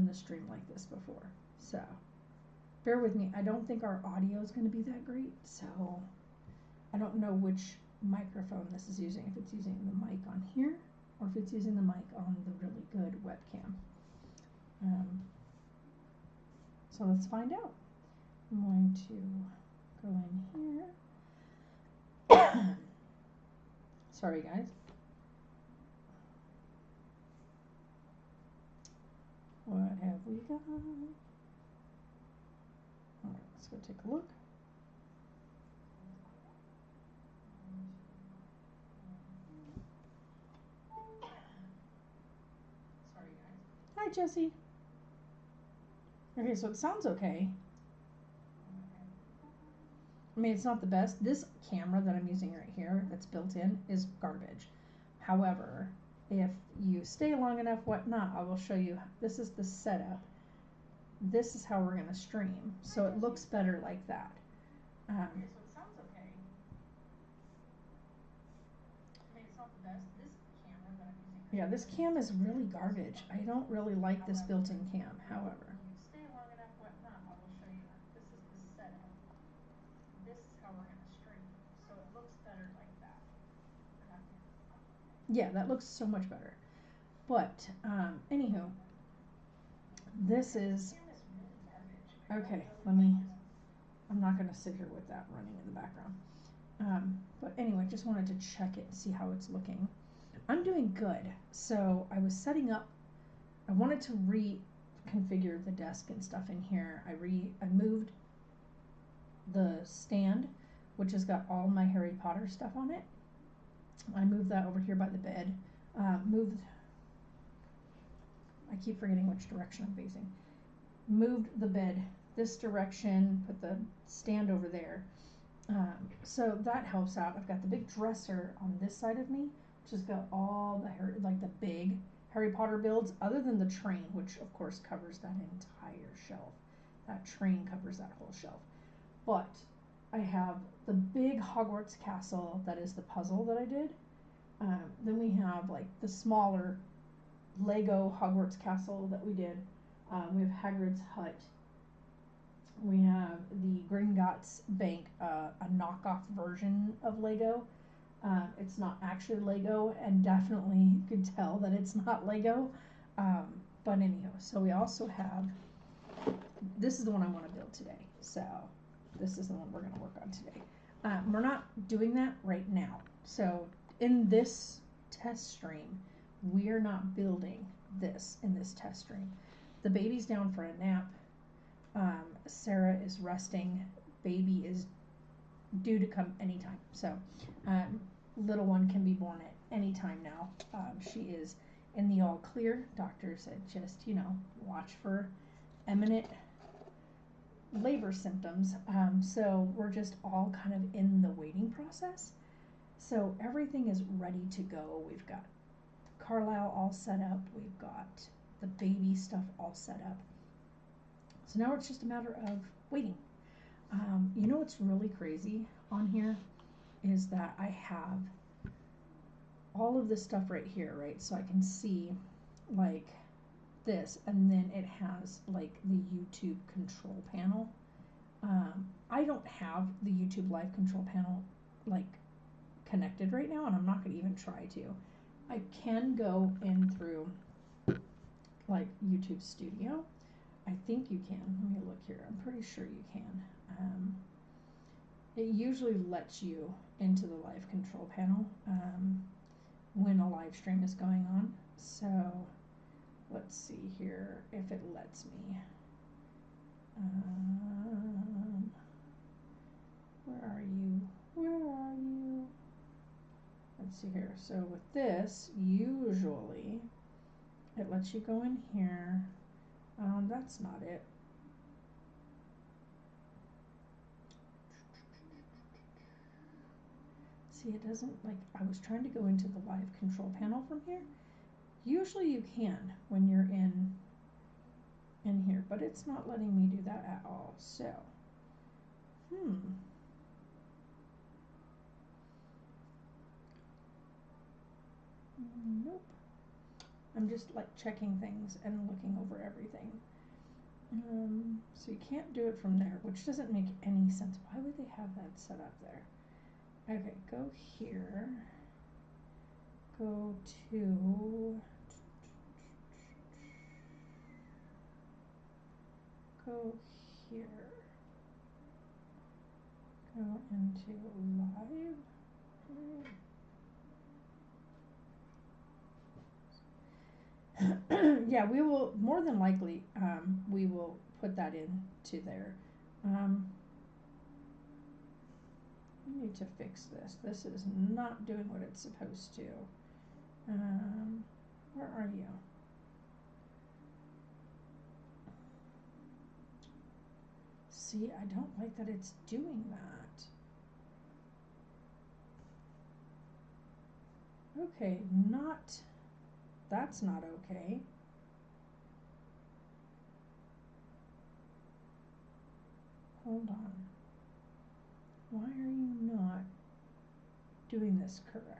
a stream like this before. So bear with me. I don't think our audio is going to be that great. So I don't know which microphone this is using, if it's using the mic on here or if it's using the mic on the really good webcam. So let's find out. I'm going to go in here. Sorry guys. What have we got? All right, let's go take a look. Sorry guys. Hi Jesse. Okay, so it sounds okay. I mean, it's not the best. This camera that I'm using right here that's built in is garbage. However, if you stay long enough, whatnot, I will show you. This is the setup. This is how we're going to stream. So it looks better like that. Okay, so it sounds okay. I mean, it's not the best. This camera that I'm using. Yeah, this cam is really garbage. I don't really like this built-in cam. However, stay long enough, whatnot, I will show you. This is the setup. This is how we're going to stream. So it looks better like that. Yeah, that looks so much better. But, anywho, this is, okay, I'm not going to sit here with that running in the background. But anyway, just wanted to check it and see how it's looking. I'm doing good. So I was setting up, I wanted to reconfigure the desk and stuff in here. I moved the stand, which has got all my Harry Potter stuff on it. I moved that over here by the bed. I keep forgetting which direction I'm facing. Moved the bed this direction, put the stand over there. So that helps out. I've got the big dresser on this side of me, which has got all the big Harry Potter builds, other than the train, which of course covers that entire shelf. That train covers that whole shelf. But I have the big Hogwarts castle that is the puzzle that I did. Then we have like the smaller Lego Hogwarts castle that we did. We have Hagrid's hut. We have the Gringotts Bank, a knockoff version of Lego. It's not actually Lego, and definitely you can tell that it's not Lego. But anyhow, so we also have, this is the one I want to build today. So this is the one we're going to work on today. We're not doing that right now. So in this test stream, we are not building this in this test stream. The baby's down for a nap. Sarah is resting. Baby is due to come anytime. So little one can be born at any time now. She is in the all clear. Doctor said just, watch for imminent labor symptoms. So we're just all kind of in the waiting process. So everything is ready to go. We've got Carlisle all set up. We've got the baby stuff all set up. So now it's just a matter of waiting. You know what's really crazy on here is that I have all of this stuff right here, right? So I can see like this, and then it has like the YouTube control panel. I don't have the YouTube live control panel like connected right now, and I'm not going to even try to. I can go in through like YouTube Studio. I think you can. Let me look here. I'm pretty sure you can. It usually lets you into the live control panel when a live stream is going on. So let's see here if it lets me. Where are you? Where are you? Let's see here. So with this, usually it lets you go in here. That's not it. See, it doesn't, like, I was trying to go into the live control panel from here. Usually you can when you're in here, but it's not letting me do that at all. So, nope. I'm just like checking things and looking over everything. So you can't do it from there, which doesn't make any sense. Why would they have that set up there? Okay, go here. Go to go here. Go into live. Yeah, we will more than likely we will put that into there. We need to fix this. This is not doing what it's supposed to. Where are you? See, I don't like that it's doing that. Okay, that's not okay. Hold on. Why are you not doing this correctly?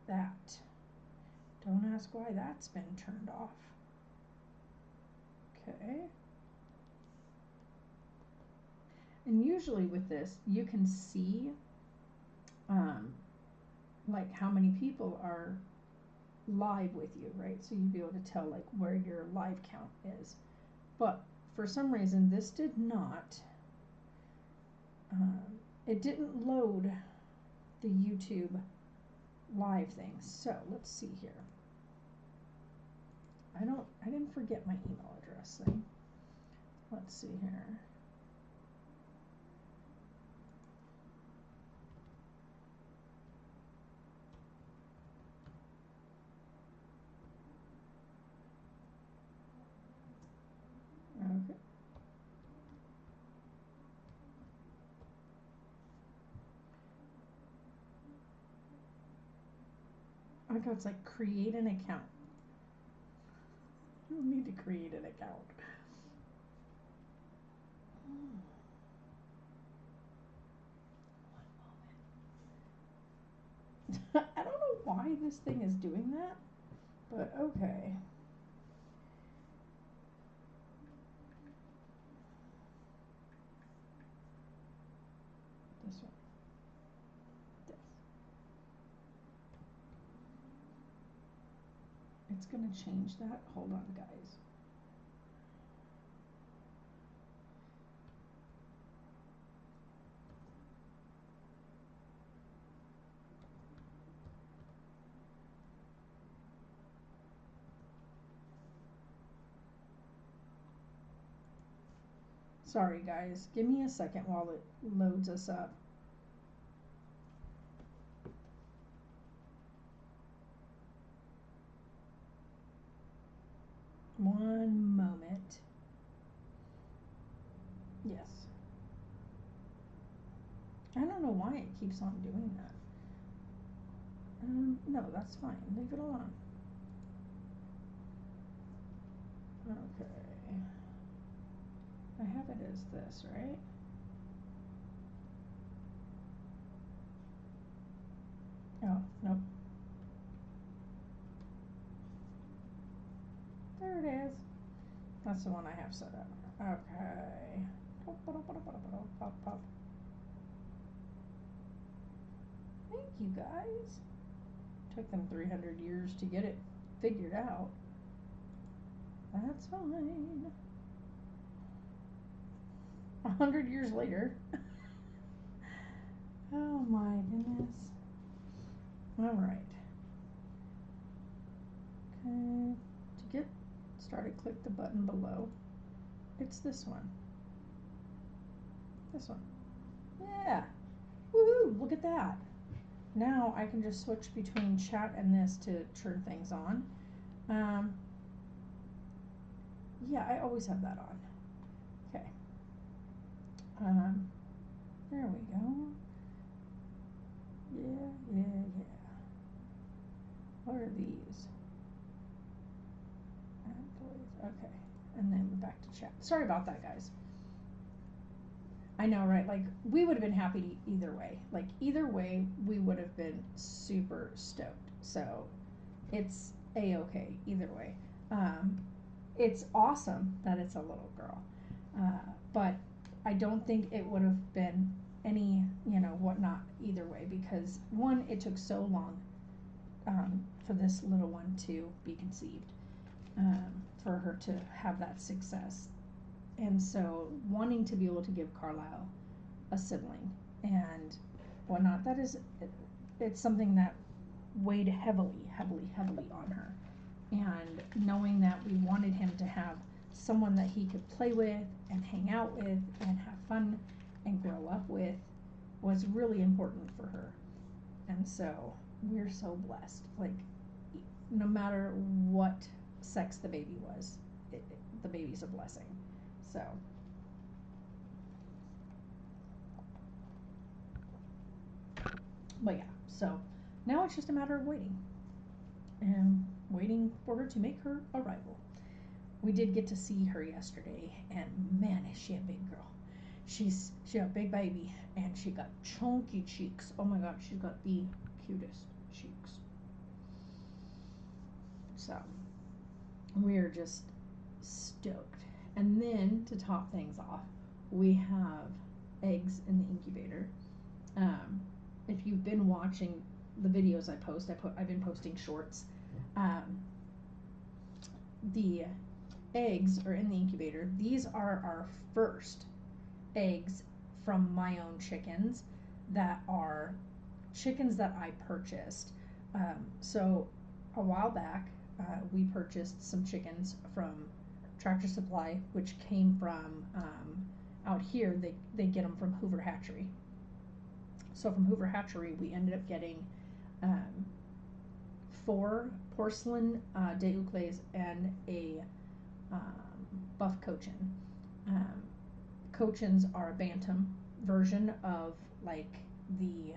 That. Don't ask why that's been turned off. Okay. And usually with this, you can see like how many people are live with you, right? So you'd be able to tell like where your live count is. But for some reason, this did not. It didn't load the YouTube live thing. So let's see here. I didn't forget my email address thing. Let's see here. Okay. I got it's like create an account. You need to create an account. I don't know why this thing is doing that, but okay. This one. This. It's gonna change that. Hold on, guys. Sorry, guys. Give me a second while it loads us up. One moment. Yes. I don't know why it keeps on doing that. No, that's fine. Leave it alone. Okay. I have it as this, right? Oh, nope. There it is. That's the one I have set up. Okay. Pop. Thank you, guys. Took them 300 years to get it figured out. That's fine. 100 years later. Oh my goodness. All right. Okay. To get started, click the button below. It's this one. This one. Yeah. Woohoo! Look at that. Now I can just switch between chat and this to turn things on. Yeah, I always have that on. Okay. There we go. Yeah. What are these? Okay. And then back to chat. Sorry about that, guys. I know, right? Like, we would have been happy to either way. Like, either way, we would have been super stoked. So, it's a-okay either way. Um, it's awesome that it's a little girl. But I don't think it would have been any, whatnot either way, because one, it took so long for this little one to be conceived, for her to have that success. And so, wanting to be able to give Carlisle a sibling and whatnot, it's something that weighed heavily, heavily, heavily on her. And knowing that we wanted him to have someone that he could play with and hang out with and have fun and grow up with was really important for her. And so we're so blessed. Like, no matter what sex the baby was, the baby's a blessing. So. But yeah, so now it's just a matter of waiting. And waiting for her to make her arrival. We did get to see her yesterday, and man, is she a big girl. She a big baby, and she got chunky cheeks. Oh my god, she's got the cutest cheeks. So we're just stoked. And then to top things off, we have eggs in the incubator. If you've been watching the videos I post, I've been posting shorts. The eggs are in the incubator. These are our first eggs from my own chickens that are chickens that I purchased. So a while back, we purchased some chickens from Tractor Supply, which came from out here. They get them from Hoover Hatchery. So from Hoover Hatchery, we ended up getting 4 porcelain Déucles and a buff Cochin. Cochins are a bantam version of like the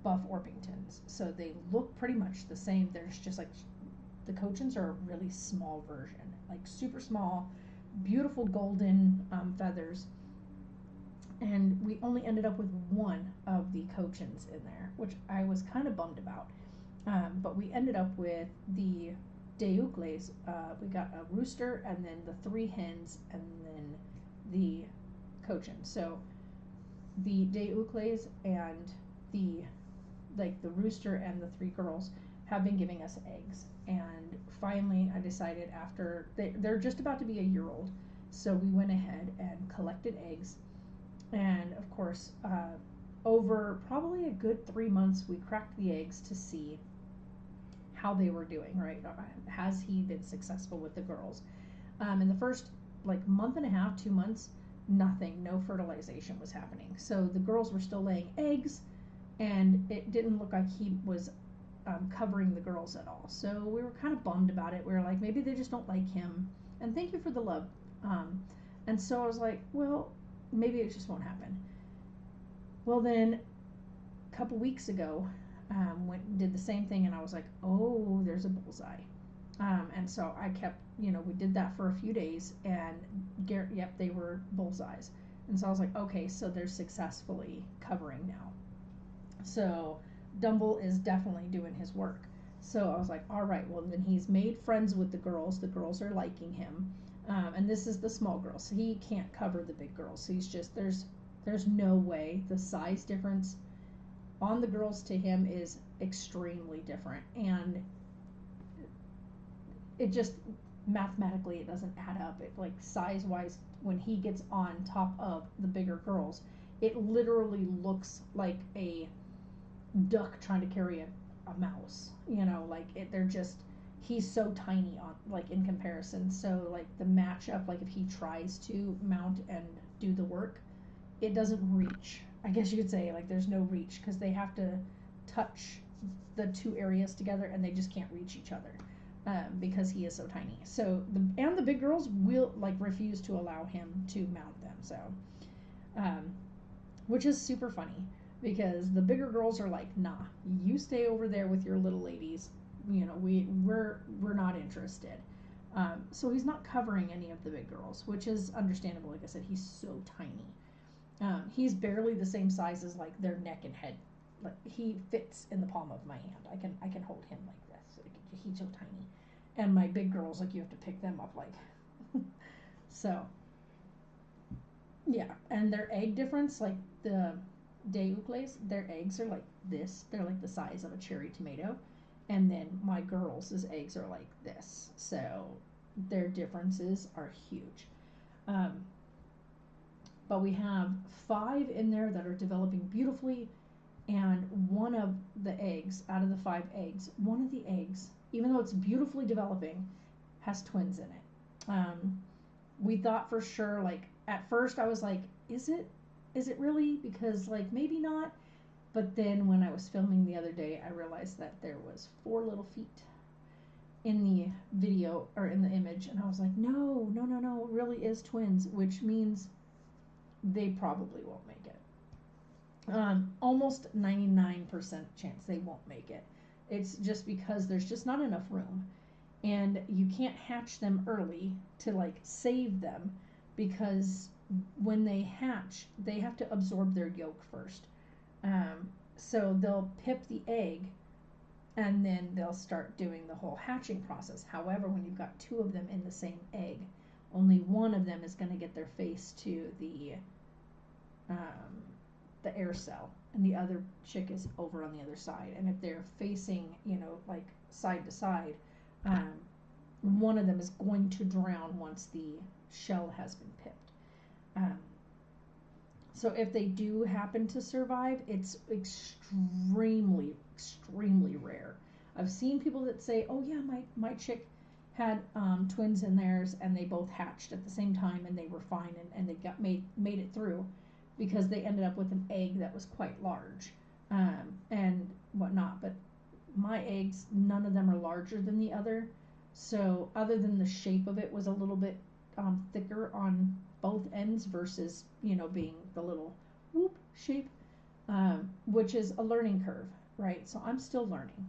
buff Orpingtons. So they look pretty much the same. There's just like the Cochins are a really small version, like super small, beautiful golden feathers. And we only ended up with one of the Cochins in there, which I was kind of bummed about. But we ended up with the Déucles. We got a rooster and then the 3 hens and then the Cochin. So the Déucles and the rooster and the 3 girls have been giving us eggs. And finally I decided after they're just about to be a year old. So we went ahead and collected eggs. And of course, over probably a good 3 months, we cracked the eggs to see how they were doing, right? Has he been successful with the girls? In the first month and a half, 2 months, nothing, no fertilization was happening. So the girls were still laying eggs, and it didn't look like he was covering the girls at all. So we were kind of bummed about it. We were like, maybe they just don't like him. And thank you for the love. And so I was like, well, maybe it just won't happen. Well, then a couple weeks ago, did the same thing, and I was like, oh, there's a bullseye. And so I kept, we did that for a few days, and yep, they were bullseyes. And so I was like, okay, so they're successfully covering now. So Dumble is definitely doing his work. So I was like, all right, well, then he's made friends with the girls. The girls are liking him. And this is the small girl, so he can't cover the big girls. So he's just, there's no way. The size difference on the girls to him is extremely different. And it just, mathematically, it doesn't add up. It, size-wise, when he gets on top of the bigger girls, it literally looks like a duck trying to carry a mouse. They're just, he's so tiny on in comparison. So the matchup, if he tries to mount and do the work, it doesn't reach. I guess you could say there's no reach because they have to touch the 2 areas together and they just can't reach each other because he is so tiny. So the big girls will refuse to allow him to mount them. So which is super funny because the bigger girls are like, nah, you stay over there with your little ladies. We're not interested. So he's not covering any of the big girls, which is understandable. Like I said, he's so tiny. He's barely the same size as like their neck and head. Like he fits in the palm of my hand. I can hold him like this. He's so tiny. And my big girls, like you have to pick them up like. So yeah, and their egg difference, like the De Ucles, their eggs are like this. They're like the size of a cherry tomato. And then my girls' eggs are like this. So their differences are huge. Um, but we have 5 in there that are developing beautifully, and one of the eggs, out of the 5 eggs, one of the eggs, even though it's beautifully developing, has twins in it. We thought for sure, like at first I was like, is it really? Because like maybe not. But then when I was filming the other day, I realized that there was 4 little feet in the video or in the image, and I was like, no, it really is twins, which means they probably won't make it. Almost 99% chance they won't make it. It's just because there's just not enough room, and you can't hatch them early to like save them, because when they hatch, they have to absorb their yolk first. So they'll pip the egg, and then they'll start doing the whole hatching process. However, when you've got 2 of them in the same egg, only one of them is going to get their face to the air cell, and the other chick is over on the other side. And if they're facing, like side to side, one of them is going to drown once the shell has been pipped. So if they do happen to survive, it's extremely, extremely rare. I've seen people that say, oh yeah, my chick had twins in theirs, and they both hatched at the same time, and they were fine, and they got made it through, because they ended up with an egg that was quite large, and whatnot. But my eggs, none of them are larger than the other. So other than the shape of it was a little bit thicker on both ends versus, being the little whoop shape, which is a learning curve, right? So I'm still learning.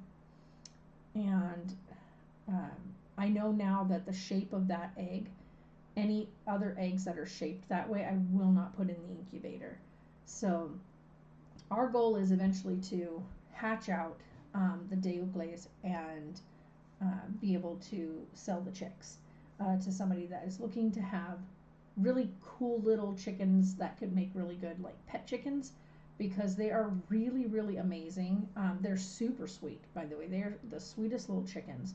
And I know now that the shape of that egg, any other eggs that are shaped that way, I will not put in the incubator. So our goal is eventually to hatch out the De Ucles and be able to sell the chicks to somebody that is looking to have really cool little chickens that could make really good like pet chickens, because they are really, really amazing. They're super sweet, by the way. They're the sweetest little chickens.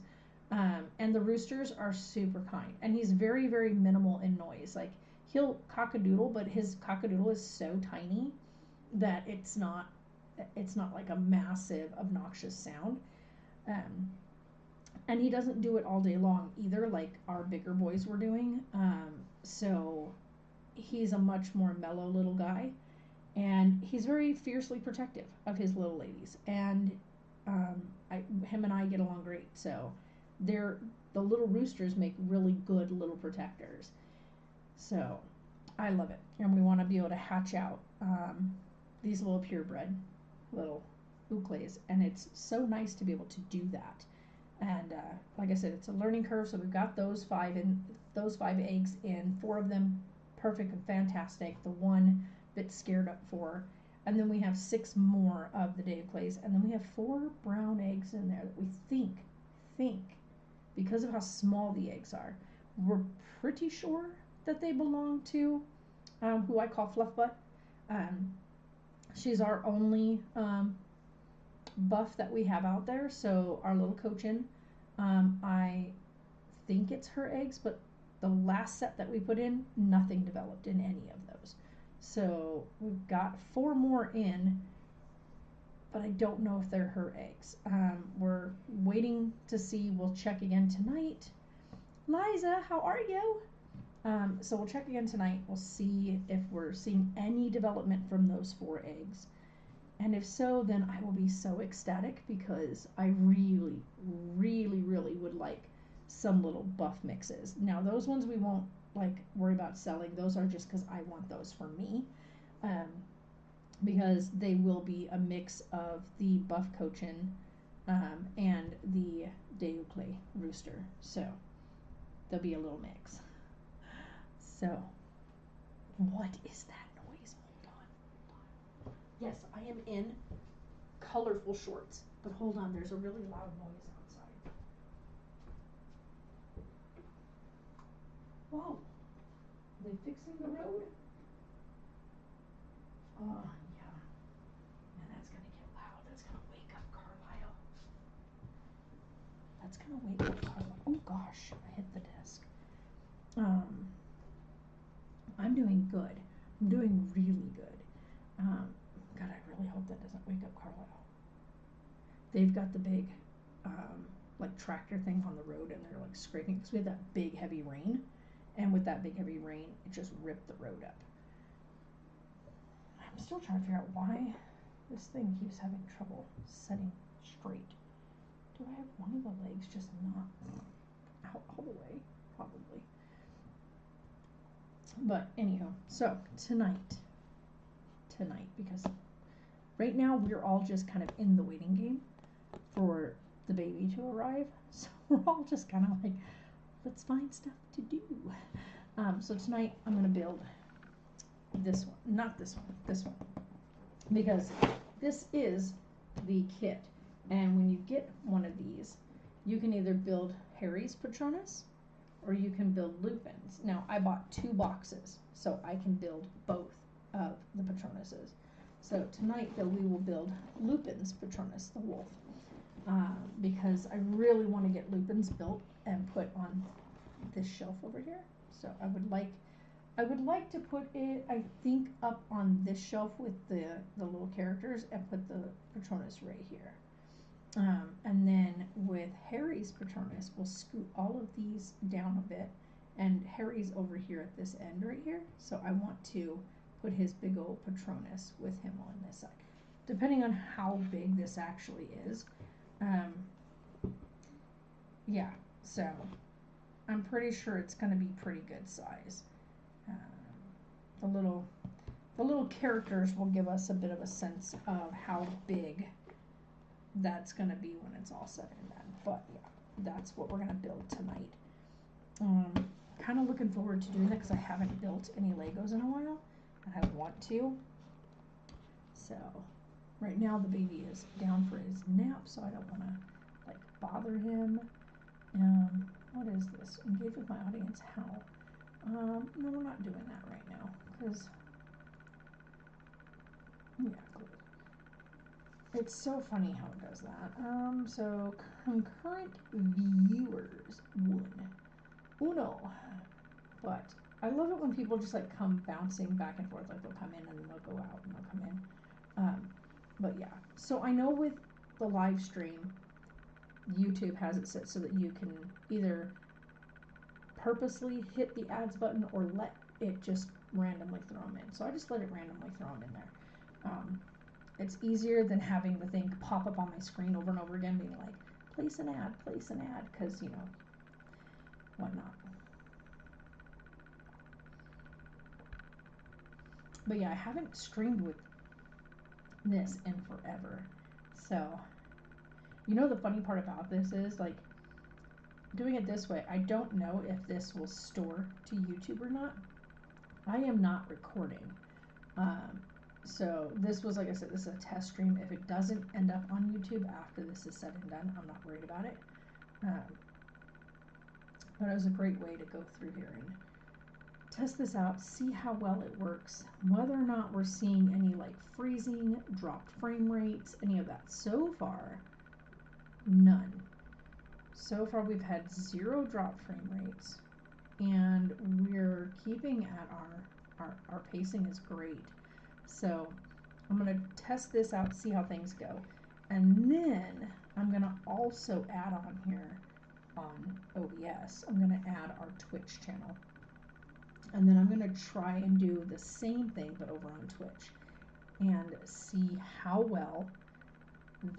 And the roosters are super kind, and he's very, very minimal in noise. Like he'll cock-a-doodle, but his cock-a-doodle is so tiny that it's not like a massive obnoxious sound. And he doesn't do it all day long either, like our bigger boys were doing. So he's a much more mellow little guy, and he's very fiercely protective of his little ladies. And him and I get along great. So the little roosters make really good little protectors. So I love it, and we want to be able to hatch out these little purebred little Ucles, and it's so nice to be able to do that. And like I said, it's a learning curve. So we've got those 5 eggs in, 4 of them perfect and fantastic. The one bit scared up for, and then we have 6 more of the De Ucles, and then we have 4 brown eggs in there that we think, because of how small the eggs are, we're pretty sure that they belong to who I call Fluffbutt. She's our only buff that we have out there. So our little Cochin, I think it's her eggs, but the last set that we put in, nothing developed in any of those. So we've got 4 more in, but I don't know if they're her eggs. We're waiting to see. We'll check again tonight. Liza, how are you? So we'll check again tonight. We'll see if we're seeing any development from those 4 eggs. And if so, then I will be so ecstatic, because I really, really, really would like some little buff mixes. Now, those ones we won't like worry about selling. Those are just because I want those for me, because they will be a mix of the buff Cochin and the De Ucle rooster. So there'll be a little mix. So what is that noise? Yes, I am in colorful shorts, but hold on, there's a really loud noise outside. Whoa, are they fixing the road? Yeah. Man, that's gonna get loud. That's gonna wake up Carlisle. That's gonna wake up Carlisle. Oh gosh, I hit the desk. I'm doing good. I'm doing really good. God, I really hope that doesn't wake up Carlisle. They've got the big, like tractor thing on the road, and they're like scraping because we had that big heavy rain, and with that big heavy rain, it just ripped the road up. I'm still trying to figure out why this thing keeps having trouble setting straight. Do I have one of the legs just not out all the way? Probably. But anyhow, so tonight, because right now we're all just kind of in the waiting game for the baby to arrive. So we're all just kind of like, let's find stuff to do. So tonight I'm going to build this one, not this one, this one. Because this is the kit. And when you get one of these, you can either build Harry's Patronus or you can build Lupin's. Now, I bought 2 boxes, so I can build both of the Patronuses. So tonight, though, we will build Lupin's Patronus, the wolf, because I really want to get Lupin's built and put on this shelf over here. So I would like to put it, I think, up on this shelf with the little characters and put the Patronus right here. And then with Harry's Patronus, we'll scoot all of these down a bit, and Harry's over here at this end right here, so I want to put his big old Patronus with him on this side, depending on how big this actually is. Yeah, so I'm pretty sure it's going to be pretty good size. The little characters will give us a bit of a sense of how big that's going to be when it's all said and done. But yeah, that's what we're going to build tonight. Kind of looking forward to doing that because I haven't built any Legos in a while, and I want to. So right now the baby is down for his nap, so I don't want to like bother him. What is this? Engage with my audience. How? No, we're not doing that right now because yeah. It's so funny how it does that. So concurrent viewers, uno. But I love it when people just like come bouncing back and forth, like they'll come in and then they'll go out and they'll come in. But yeah, so I know with the live stream, YouTube has it set so that you can either purposely hit the ads button or let it just randomly throw them in. So I just let it randomly throw them in there. It's easier than having the thing pop up on my screen over and over again, being like, place an ad, because, you know, whatnot. But yeah, I haven't streamed with this in forever. So, you know, the funny part about this is, like, doing it this way, I don't know if this will store to YouTube or not. I am not recording. So this was, like I said, this is a test stream. If it doesn't end up on YouTube after this is said and done, I'm not worried about it. But it was a great way to go through here and test this out, see how well it works, whether or not we're seeing any like freezing, dropped frame rates, any of that. So far, none. So far we've had 0 drop frame rates, and we're keeping at our pacing is great. So I'm going to test this out, see how things go. And then I'm going to also add on here on OBS, I'm going to add our Twitch channel. And then I'm going to try and do the same thing, but over on Twitch, and see how well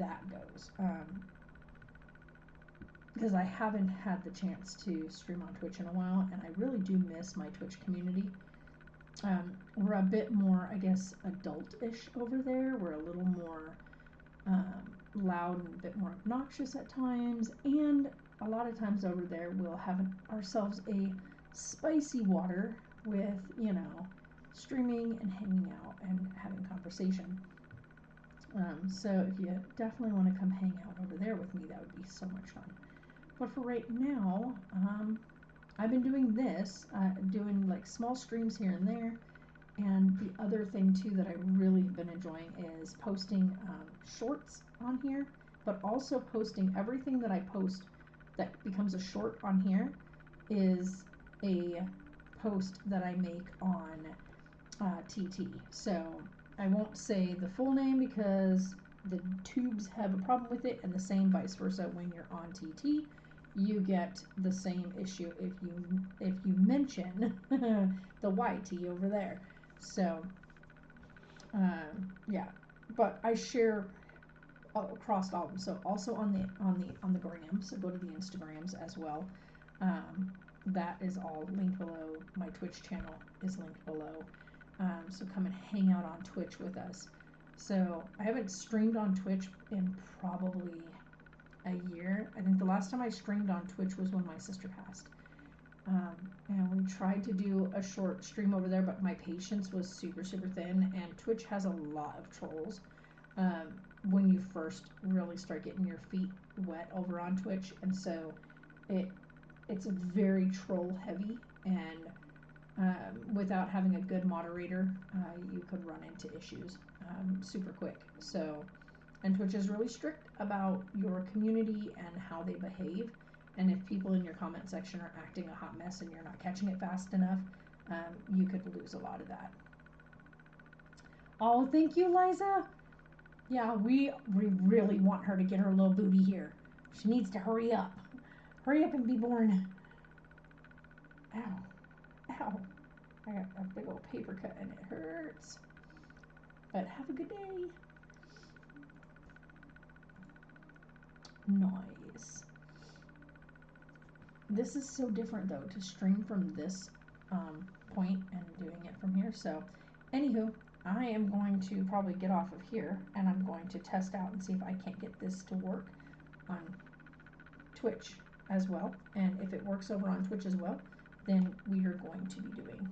that goes. Because I haven't had the chance to stream on Twitch in a while, and I really do miss my Twitch community. We're a bit more, I guess, adult-ish over there. We're a little more loud and a bit more obnoxious at times, and a lot of times over there we'll have ourselves a spicy water with, you know, streaming and hanging out and having conversation. So if you definitely want to come hang out over there with me, that would be so much fun. But for right now, I've been doing this, doing like small streams here and there. And the other thing too that I really have been enjoying is posting shorts on here, but also posting everything that I post that becomes a short on here is a post that I make on TT. So I won't say the full name because the tubes have a problem with it, and the same vice versa when you're on TT. You get the same issue if you mention the YT over there. So yeah, but I share across all of them. So also on the gram. So go to the Instagrams as well. That is all linked below. My Twitch channel is linked below. So come and hang out on Twitch with us. So I haven't streamed on Twitch in probably a year. I think the last time I streamed on Twitch was when my sister passed. And we tried to do a short stream over there, but my patience was super, super thin, and Twitch has a lot of trolls when you first really start getting your feet wet over on Twitch, and so it's very troll heavy, and without having a good moderator, you could run into issues super quick. So, and Twitch is really strict about your community and how they behave. And if people in your comment section are acting a hot mess and you're not catching it fast enough, you could lose a lot of that. Oh, thank you, Liza. Yeah, we really want her to get her little booty here. She needs to hurry up. Hurry up and be born. Ow. Ow. I got a big old paper cut and it hurts. But have a good day. Nice. This is so different though to stream from this point and doing it from here. So, anywho, I am going to probably get off of here and I'm going to test out and see if I can't get this to work on Twitch as well. And if it works over on Twitch as well, then we are going to be doing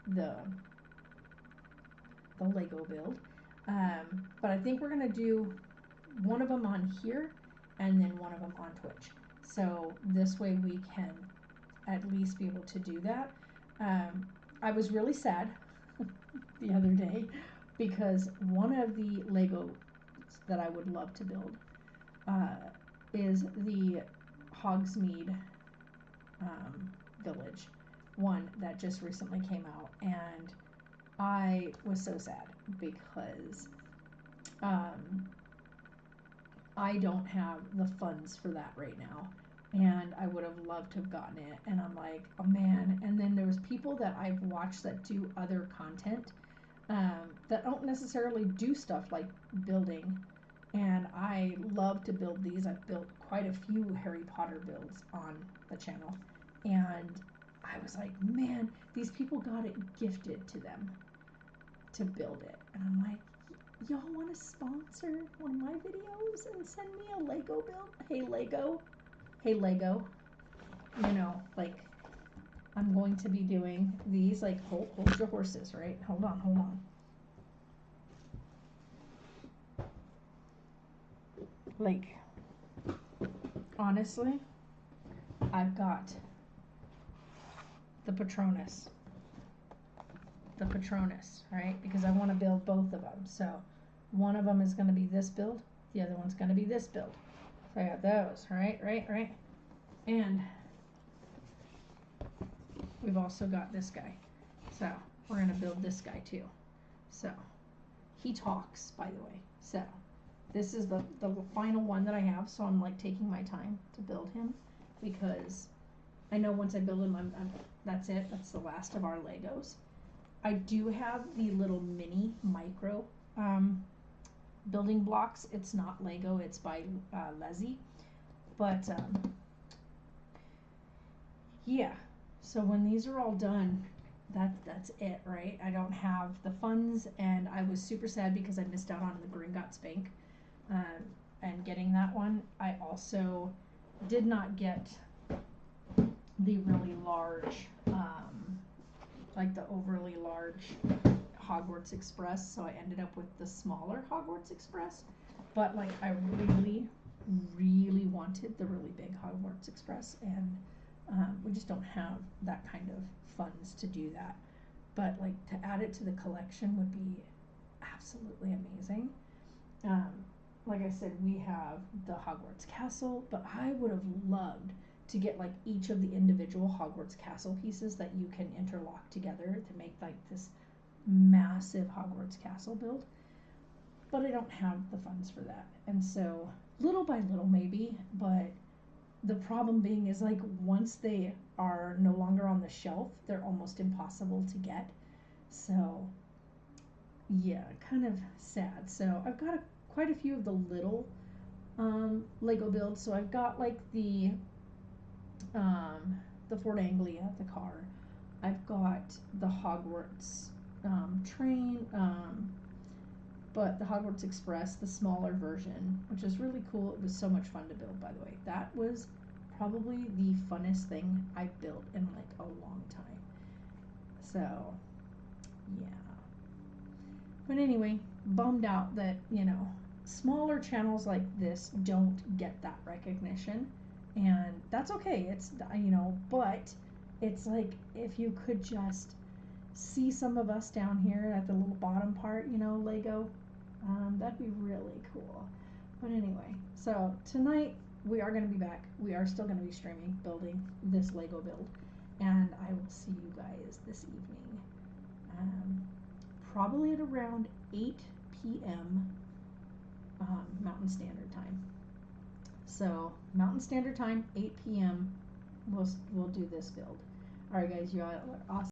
the Lego build. But I think we're going to do one of them on here and then one of them on Twitch. So this way we can at least be able to do that. I was really sad the other day because one of the Legos that I would love to build is the Hogsmeade village one that just recently came out, and I was so sad because I don't have the funds for that right now, and I would have loved to have gotten it, and I'm like, oh man. And then there was people that I've watched that do other content that don't necessarily do stuff like building, and I love to build these. I've built quite a few Harry Potter builds on the channel, and I was like, man, these people got it gifted to them to build it, and I'm like, y'all want to sponsor one of my videos and send me a Lego build? Hey Lego, you know, like, I'm going to be doing these, like, hold your horses, right? Hold on. Like, honestly, I've got the Patronus, right? Because I want to build both of them. So one of them is going to be this build, the other one's going to be this build. So I got those, right? And we've also got this guy. So we're going to build this guy too. So he talks, by the way. So this is the final one that I have. So I'm like taking my time to build him because I know once I build him, that's it. That's the last of our Legos. I do have the little mini micro building blocks. It's not Lego. It's by Leslie. But yeah. So when these are all done, that's it, right? I don't have the funds, and I was super sad because I missed out on the Gringotts Bank and getting that one. I also did not get the really large, like the overly large Hogwarts Express, so I ended up with the smaller Hogwarts Express. But like I really, really wanted the really big Hogwarts Express, and we just don't have that kind of funds to do that. But like to add it to the collection would be absolutely amazing. Um, like I said, we have the Hogwarts Castle, but I would have loved to get like each of the individual Hogwarts Castle pieces that you can interlock together to make like this massive Hogwarts Castle build. But I don't have the funds for that. And so little by little maybe, but the problem being is like once they are no longer on the shelf, they're almost impossible to get. So yeah, kind of sad. So I've got quite a few of the little Lego builds. So I've got like the Fort Anglia, the car. I've got the Hogwarts train, but the Hogwarts Express, the smaller version, which is really cool. It was so much fun to build, by the way. That was probably the funnest thing I built in like a long time. So, yeah. But anyway, bummed out that, smaller channels like this don't get that recognition. And that's okay. But it's like if you could just see some of us down here at the little bottom part, Lego, that'd be really cool. But anyway, so tonight we are going to be back. We are still going to be streaming, building this Lego build. And I will see you guys this evening. Probably at around 8 p.m. Mountain Standard Time. So Mountain Standard Time, 8 p.m. We'll do this build. All right, guys, you are awesome.